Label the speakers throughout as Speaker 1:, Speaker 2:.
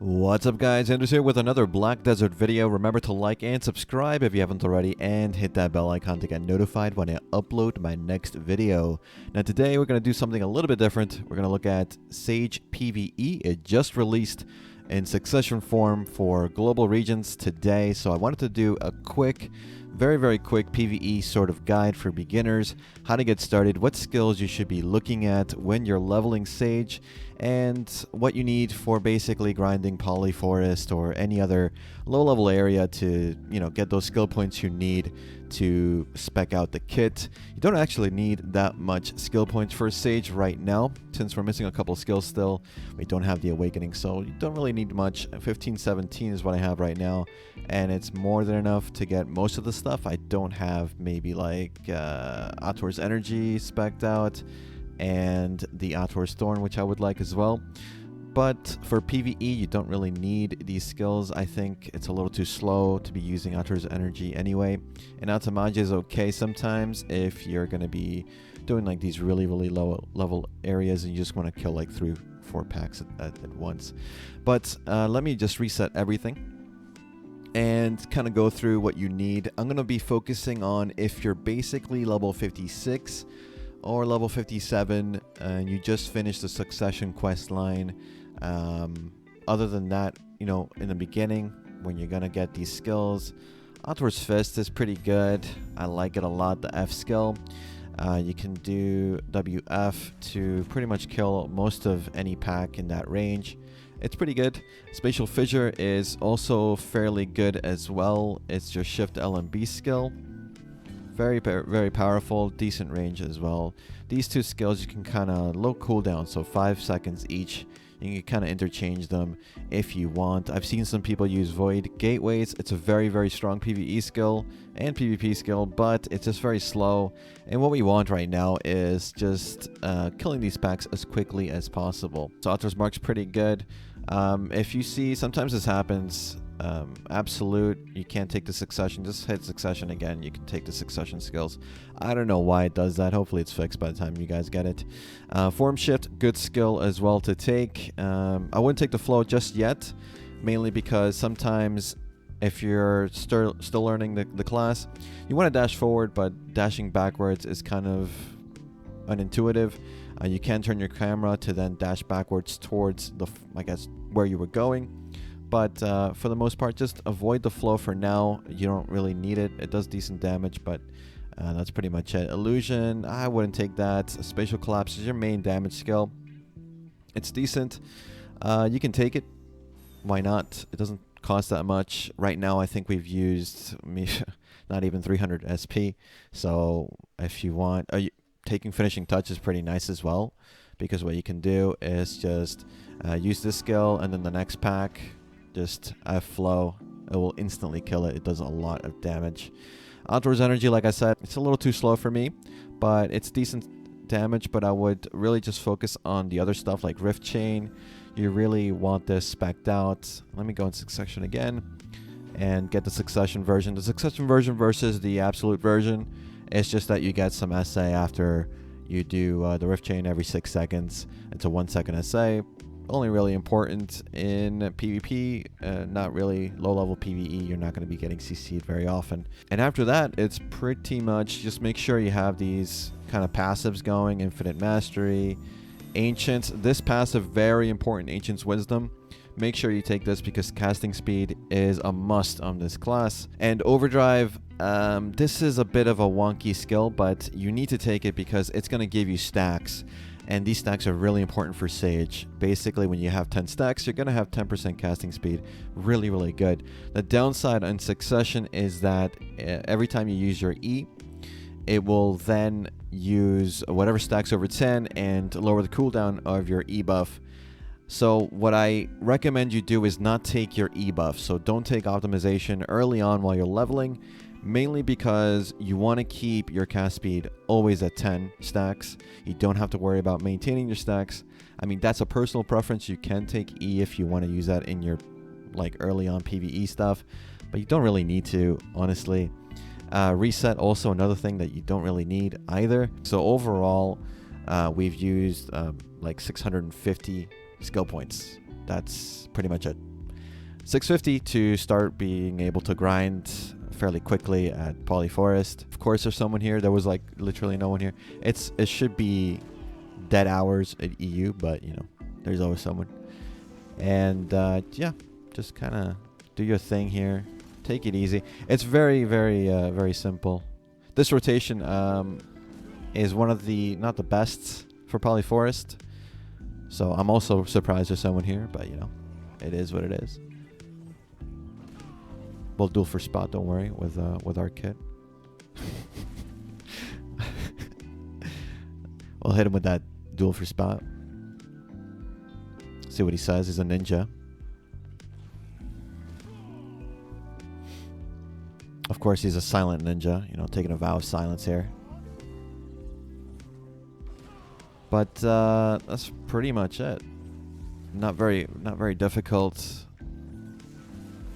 Speaker 1: What's up guys, Anders here with another Black Desert video. Remember to like and subscribe if you haven't already, and hit that bell icon to get notified when I upload my next video. Now today we're going to do something a little bit different. We're going to look at Sage PVE. It just released in succession form for global regions today, so I wanted to do a quick, very quick PVE sort of guide for beginners, how to get started, what skills you should be looking at when you're leveling Sage, and what you need for basically grinding Polyforest or any other low-level area to, get those skill points you need to spec out the kit. You don't actually need that much skill points for Sage right now, since we're missing a couple skills still. We don't have the Awakening, so you don't really need much. 15, 17 is what I have right now, and it's more than enough to get most of the stuff. I don't have maybe like Ator's Energy spec'd out, and the Ator's Thorn, which I would like as well. But for PvE, you don't really need these skills. I think it's a little too slow to be using Ator's Energy anyway. And Atamaja is okay sometimes if you're going to be doing like these really low level areas and you just want to kill like 3-4 packs at once. But let me just reset everything and kind of go through what you need. I'm going to be focusing on if you're basically level 56 or level 57 and you just finished the Succession quest line. Other than that, in the beginning when you're gonna get these skills, Ator's Fist is pretty good. I like it a lot, the F skill. You can do WF to pretty much kill most of any pack in that range. It's pretty good. Spatial Fissure is also fairly good as well. It's your Shift LMB skill. Very powerful, decent range as well. These two skills you can kind of low cooldown, so 5 seconds each. You can kind of interchange them if you want. I've seen some people use Void Gateways. It's a very strong PvE skill and PvP skill, but it's just very slow. And what we want right now is just killing these packs as quickly as possible. So Ator's Mark's pretty good. If you see, sometimes this happens. Absolute, you can't take the Succession, just hit Succession again, you can take the Succession skills. I don't know why it does that. Hopefully it's fixed by the time you guys get it. Form Shift, good skill as well to take. I wouldn't take the Flow just yet, mainly because sometimes if you're still learning the class, you want to dash forward, but dashing backwards is kind of unintuitive. You can turn your camera to then dash backwards towards where you were going. But for the most part, just avoid the flow for now. You don't really need it. It does decent damage, but that's pretty much it. Illusion, I wouldn't take that. Spatial Collapse is your main damage skill. It's decent. You can take it. Why not? It doesn't cost that much. Right now, I think we've used not even 300 SP. So if you want, taking Finishing Touch is pretty nice as well, because what you can do is just use this skill, and then the next pack, just flow. It will instantly kill it. It does a lot of damage. Outdoors Energy, like I said, it's a little too slow for me, but it's decent damage. But I would really just focus on the other stuff like Rift Chain. You really want this spec'd out. Let me go in Succession again and get the Succession version. The Succession version versus the Absolute version, it's just that you get some SA after you do the Rift Chain every 6 seconds. It's a 1 second SA. Only really important in PvP, not really low-level PvE. You're not going to be getting CC'd very often. And after that, it's pretty much just make sure you have these kind of passives going. Infinite Mastery, Ancients. This passive, very important, Ancients Wisdom. Make sure you take this because casting speed is a must on this class. And Overdrive, this is a bit of a wonky skill, but you need to take it because it's going to give you stacks. And these stacks are really important for Sage. Basically, when you have 10 stacks, you're going to have 10% casting speed. Really good. The downside on Succession is that every time you use your E, it will then use whatever stacks over 10 and lower the cooldown of your E buff. So what I recommend you do is not take your E buff. So don't take optimization early on while you're leveling, mainly because you want to keep your cast speed always at 10 stacks. You don't have to worry about maintaining your stacks. I mean, that's a personal preference. You can take E if you want to use that in your early on PvE stuff, but you don't really need to, honestly. Reset, also another thing that you don't really need either. So overall, we've used like 650 skill points. That's pretty much it. 650 to start being able to grind fairly quickly at Polyforest. Of course, there's someone here. There was like literally no one here. It should be dead hours at EU, but you know, there's always someone. And yeah, just kind of do your thing here. Take it easy. It's very, very simple. This rotation is one of the not the best for Polyforest. So I'm also surprised there's someone here, but you know, it is what it is. We'll duel for spot, don't worry, with our kit. We'll hit him with that duel for spot. See what he says. He's a ninja. Of course, he's a silent ninja, you know, taking a vow of silence here. But that's pretty much it. Not very difficult.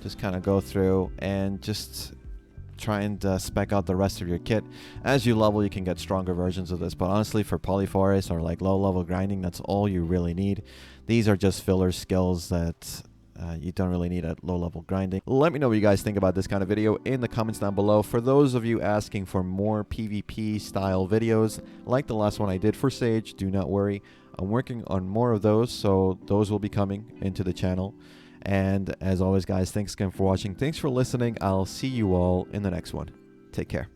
Speaker 1: Just kind of go through and just try and spec out the rest of your kit. As you level, you can get stronger versions of this, but honestly, for Polyforest or like low level grinding, that's all you really need. These are just filler skills that you don't really need at low level grinding. Let me know what you guys think about this kind of video in the comments down below. For those of you asking for more PvP style videos like the last one I did for Sage, do not worry, I'm working on more of those, so those will be coming into the channel. And as always, guys, thanks again for watching. Thanks for listening. I'll see you all in the next one. Take care.